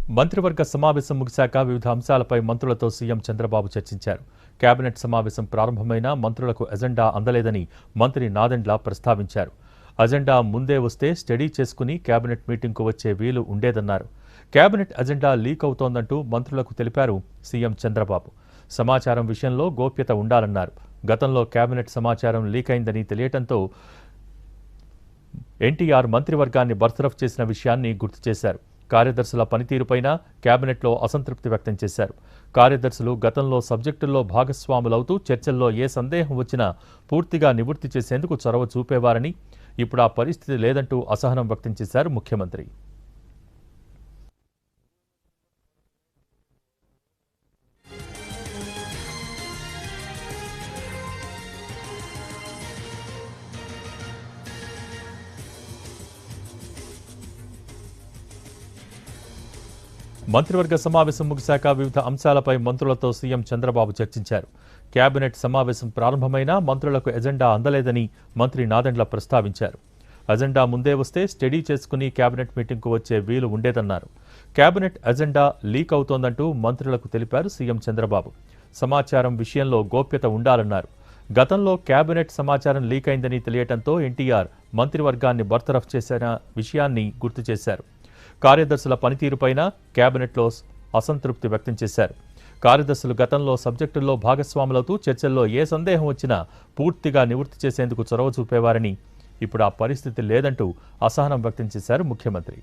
మంత్రివర్గ సమావేశం ముగిశాక వివిధ అంశాలపై మంత్రులతో సీఎం చంద్రబాబు చర్చించారు. కేబినెట్ సమావేశం ప్రారంభమైన మంత్రులకు ఎజెండా అందలేదని మంత్రి నాదెండ్ల ప్రస్తావించారు. అజెండా ముందే వస్తే స్టడీ చేసుకుని కేబినెట్ మీటింగ్కు వచ్చే వీలు ఉండేదన్నారు. కేబినెట్ అజెండా లీక్ అవుతోందంటూ మంత్రులకు తెలిపారు సీఎం చంద్రబాబు. సమాచారం విషయంలో గోప్యత ఉండాలన్నారు. గతంలో కేబినెట్ సమాచారం లీక్ అయిందని తెలియటంతో ఎన్టీఆర్ మంత్రివర్గాన్ని బర్తరఫ్ చేసిన విషయాన్ని గుర్తు చేశారు. కార్యదర్శుల పనితీరుపైన కేబినెట్లో అసంతృప్తి వ్యక్తం చేశారు. కార్యదర్శులు గతంలో సబ్జెక్టుల్లో భాగస్వాములవుతూ చర్చల్లో ఏ సందేహం వచ్చినా పూర్తిగా నివృత్తి చేసేందుకు చొరవ చూపేవారని, ఇప్పుడు ఆ పరిస్థితి లేదంటూ అసహనం వ్యక్తం చేశారు ముఖ్యమంత్రి. మంత్రివర్గ సమావేశం ముగిశాక వివిధ అంశాలపై మంత్రులతో సీఎం చంద్రబాబు చర్చించారు. కేబినెట్ సమావేశం ప్రారంభమైనా మంత్రులకు ఎజెండా అందలేదని మంత్రి నాదెండ్ల ప్రస్తావించారు. అజెండా ముందే వస్తే స్టడీ చేసుకుని కేబినెట్ మీటింగ్కు వచ్చే వీలు ఉండేదన్నారు. కేబినెట్ అజెండా లీక్ అవుతోందంటూ మంత్రులకు తెలిపారు సీఎం చంద్రబాబు. సమాచారం విషయంలో గోప్యత ఉండాలన్నారు. గతంలో కేబినెట్ సమాచారం లీక్ అయిందని తెలియటంతో ఎన్టీఆర్ మంత్రివర్గాన్ని బర్తరఫ్ చేసిన విషయాన్ని గుర్తు చేశారు. కార్యదర్శుల పనితీరుపైన కేబినెట్లో అసంతృప్తి వ్యక్తం చేశారు. కార్యదర్శులు గతంలో సబ్జెక్టుల్లో భాగస్వాములవుతూ చర్చల్లో ఏ సందేహం వచ్చినా పూర్తిగా నివృత్తి చేసేందుకు చొరవ చూపేవారని, ఇప్పుడు ఆ పరిస్థితి లేదంటూ అసహనం వ్యక్తం చేశారు ముఖ్యమంత్రి.